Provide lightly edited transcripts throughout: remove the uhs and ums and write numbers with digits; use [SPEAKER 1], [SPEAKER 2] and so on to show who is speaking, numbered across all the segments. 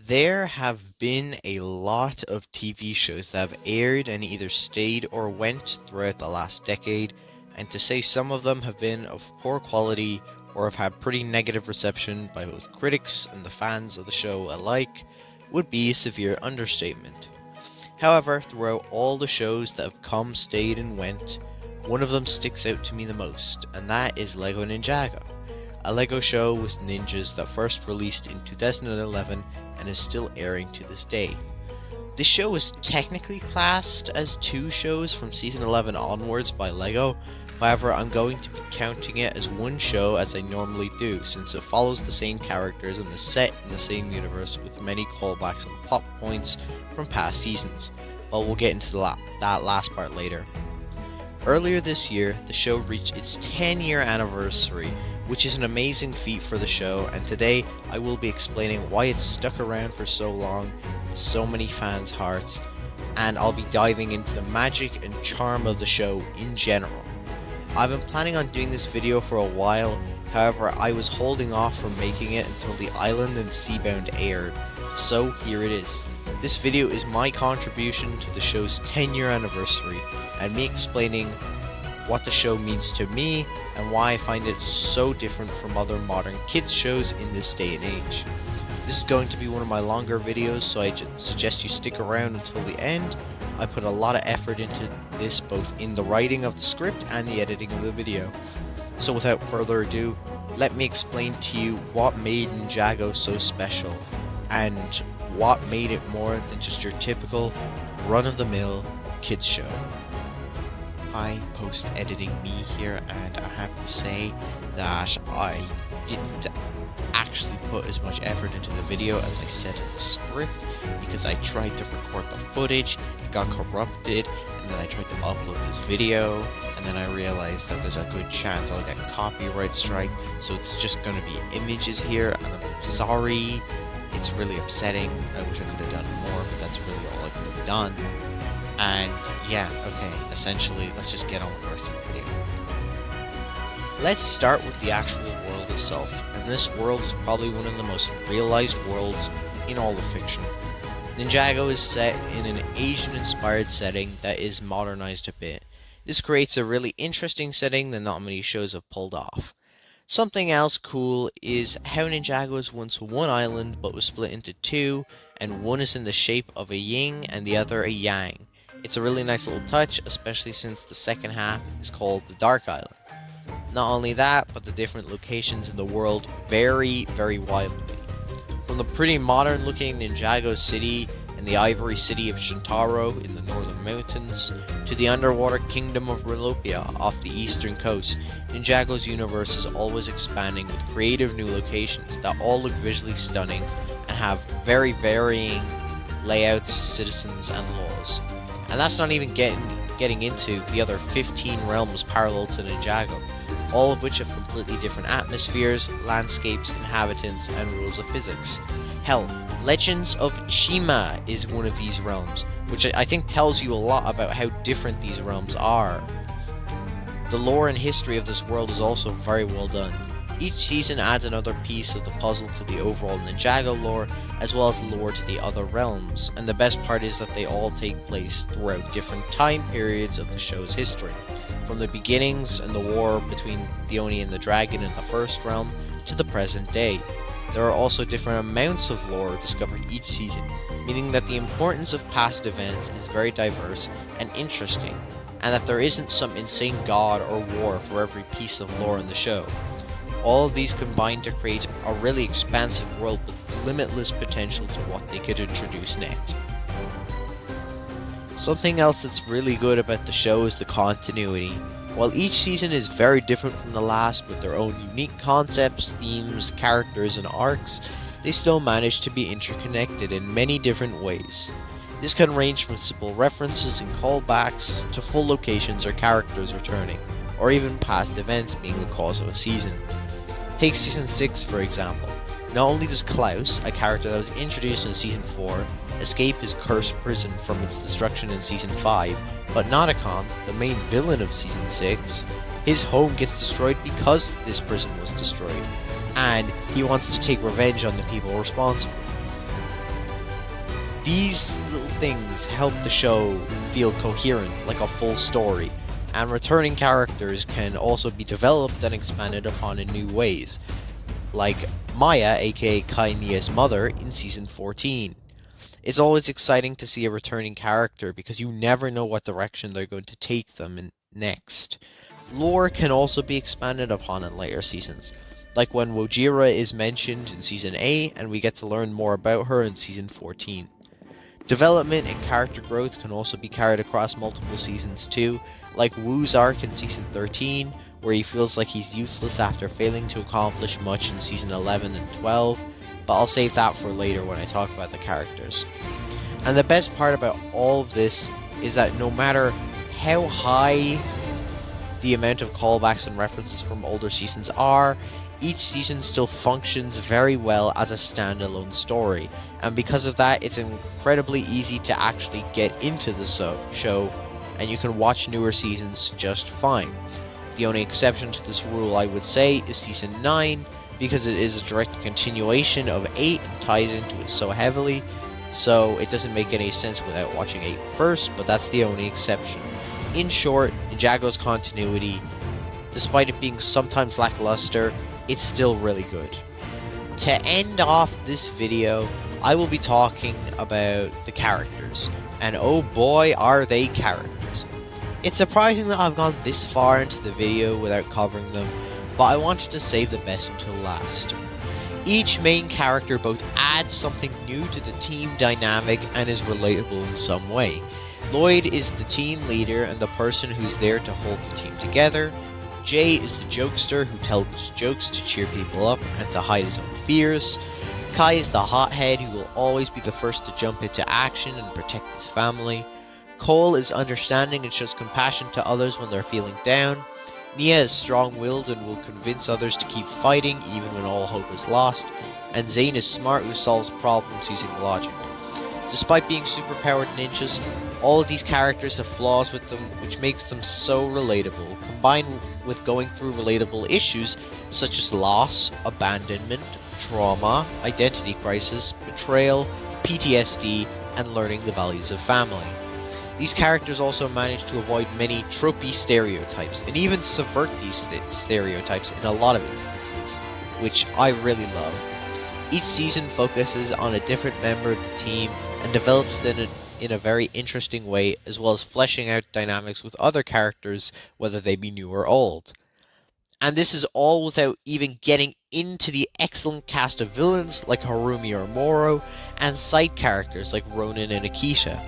[SPEAKER 1] There have been a lot of TV shows that have aired and either stayed or went throughout the last decade, and to say some of them have been of poor quality or have had pretty negative reception by both critics and the fans of the show alike would be a severe understatement. However, throughout all the shows that have come, stayed, and went, one of them sticks out to me the most, and that is LEGO Ninjago, a LEGO show with ninjas that first released in 2011 and is still airing to this day. This show is technically classed as two shows from season 11 onwards by LEGO, however I'm going to be counting it as one show as I normally do, since it follows the same characters and is set in the same universe with many callbacks and plot points from past seasons, but we'll get into that last part later. Earlier this year, the show reached its 10-year anniversary, which is an amazing feat for the show, and today I will be explaining why it's stuck around for so long in so many fans' hearts, and I'll be diving into the magic and charm of the show in general. I've been planning on doing this video for a while, however I was holding off from making it until the Island and Seabound aired, so here it is. This video is my contribution to the show's 10-year anniversary, and me explaining what the show means to me and why I find it so different from other modern kids shows in this day and age. This is going to be one of my longer videos, so I suggest you stick around until the end. I put a lot of effort into this, both in the writing of the script and the editing of the video. So without further ado, let me explain to you what made Ninjago so special, and what made it more than just your typical run-of-the-mill kids show. Hi, post-editing me here, and I have to say that I didn't actually put as much effort into the video as I said in the script, because I tried to record the footage, it got corrupted, and then I tried to upload this video, and then I realized that there's a good chance I'll get copyright strike, so it's just going to be images here, and I'm sorry. It's really upsetting. I wish I could have done more, but that's really all I could have done. And yeah, okay, essentially, let's just get on with the rest of the video. Let's start with the actual world itself, and this world is probably one of the most realized worlds in all of fiction. Ninjago is set in an Asian-inspired setting that is modernized a bit. This creates a really interesting setting that not many shows have pulled off. Something else cool is how Ninjago was once one island but was split into two, and one is in the shape of a yin and the other a yang. It's a really nice little touch, especially since the second half is called the Dark Island. Not only that, but the different locations in the world vary very wildly. From the pretty modern looking Ninjago City and the ivory city of Shintaro in the northern mountains, to the underwater kingdom of Relopia off the eastern coast, Ninjago's universe is always expanding with creative new locations that all look visually stunning and have very varying layouts, citizens, and laws. And that's not even getting into the other 15 realms parallel to Ninjago, all of which have completely different atmospheres, landscapes, inhabitants, and rules of physics. Hell, Legends of Chima is one of these realms, which I think tells you a lot about how different these realms are. The lore and history of this world is also very well done. Each season adds another piece of the puzzle to the overall Ninjago lore, as well as lore to the other realms, and the best part is that they all take place throughout different time periods of the show's history, from the beginnings and the war between the Oni and the Dragon in the first realm to the present day. There are also different amounts of lore discovered each season, meaning that the importance of past events is very diverse and interesting, and that there isn't some insane god or war for every piece of lore in the show. All of these combine to create a really expansive world with limitless potential to what they could introduce next. Something else that's really good about the show is the continuity. While each season is very different from the last with their own unique concepts, themes, characters, and arcs, they still manage to be interconnected in many different ways. This can range from simple references and callbacks to full locations or characters returning, or even past events being the cause of a season. Take Season 6 for example. Not only does Klaus, a character that was introduced in Season 4, escape his cursed prison from its destruction in Season 5, but Nauticon, the main villain of Season 6, his home gets destroyed because this prison was destroyed, and he wants to take revenge on the people responsible. These little things help the show feel coherent, like a full story, and returning characters can also be developed and expanded upon in new ways, like Maya, aka Kai Nia's mother, in Season 14. It's always exciting to see a returning character because you never know what direction they're going to take them in next. Lore can also be expanded upon in later seasons, like when Wojira is mentioned in Season 8 and we get to learn more about her in Season 14. Development and character growth can also be carried across multiple seasons too, like Wu's arc in Season 13, where he feels like he's useless after failing to accomplish much in Season 11 and 12, but I'll save that for later when I talk about the characters. And the best part about all of this is that no matter how high the amount of callbacks and references from older seasons are, each season still functions very well as a standalone story, and because of that, it's incredibly easy to actually get into the show, and you can watch newer seasons just fine. The only exception to this rule, I would say, is Season 9, because it is a direct continuation of 8 and ties into it so heavily, so it doesn't make any sense without watching 8 first, but that's the only exception. In short, Ninjago's continuity, despite it being sometimes lackluster, it's still really good. To end off this video, I will be talking about the characters, and oh boy are they characters. It's surprising that I've gone this far into the video without covering them, but I wanted to save the best until last. Each main character both adds something new to the team dynamic and is relatable in some way. Lloyd is the team leader and the person who's there to hold the team together. Jay is the jokester who tells jokes to cheer people up and to hide his own fears. Kai is the hothead who will always be the first to jump into action and protect his family. Cole is understanding and shows compassion to others when they're feeling down. Nia is strong-willed and will convince others to keep fighting even when all hope is lost. And Zane is smart who solves problems using logic. Despite being superpowered ninjas, all of these characters have flaws with them, which makes them so relatable, combined with going through relatable issues such as loss, abandonment, trauma, identity crisis, betrayal, PTSD, and learning the values of family. These characters also manage to avoid many tropey stereotypes, and even subvert these stereotypes in a lot of instances, which I really love. Each season focuses on a different member of the team and develops them in a very interesting way, as well as fleshing out dynamics with other characters, whether they be new or old. And this is all without even getting into the excellent cast of villains like Harumi or Moro, and side characters like Ronin and Akisha.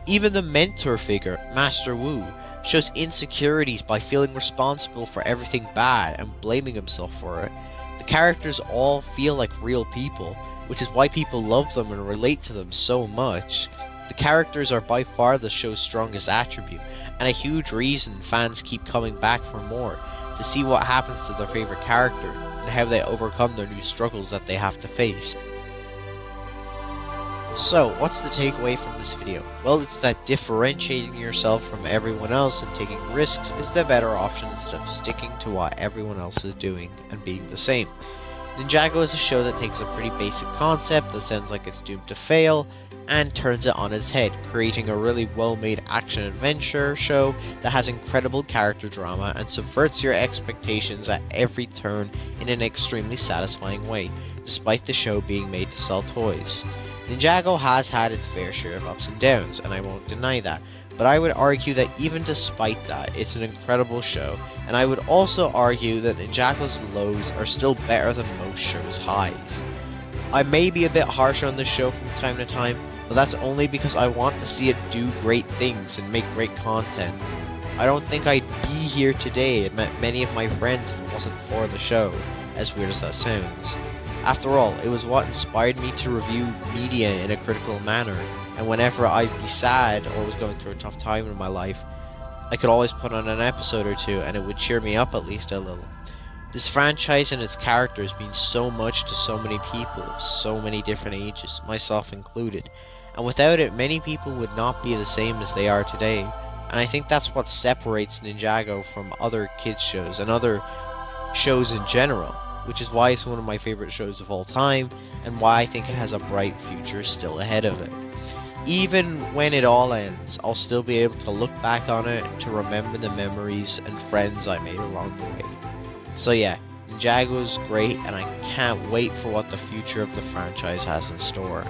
[SPEAKER 1] Even the mentor figure, Master Wu, shows insecurities by feeling responsible for everything bad and blaming himself for it. The characters all feel like real people, which is why people love them and relate to them so much. The characters are by far the show's strongest attribute, and a huge reason fans keep coming back for more, to see what happens to their favorite character, and how they overcome their new struggles that they have to face. So, what's the takeaway from this video? Well, it's that differentiating yourself from everyone else and taking risks is the better option instead of sticking to what everyone else is doing and being the same. Ninjago is a show that takes a pretty basic concept that sounds like it's doomed to fail, and turns it on its head, creating a really well-made action-adventure show that has incredible character drama and subverts your expectations at every turn in an extremely satisfying way, despite the show being made to sell toys. Ninjago has had its fair share of ups and downs, and I won't deny that, but I would argue that even despite that, it's an incredible show, and I would also argue that Ninjago's lows are still better than most shows' highs. I may be a bit harsh on this show from time to time, but that's only because I want to see it do great things and make great content. I don't think I'd be here today and met many of my friends if it wasn't for the show, as weird as that sounds. After all, it was what inspired me to review media in a critical manner, and whenever I'd be sad or was going through a tough time in my life, I could always put on an episode or two and it would cheer me up at least a little. This franchise and its characters mean so much to so many people of so many different ages, myself included, and without it many people would not be the same as they are today, and I think that's what separates Ninjago from other kids shows and other shows in general, which is why it's one of my favorite shows of all time, and why I think it has a bright future still ahead of it. Even when it all ends, I'll still be able to look back on it to remember the memories and friends I made along the way. So yeah, Ninjago's great, and I can't wait for what the future of the franchise has in store.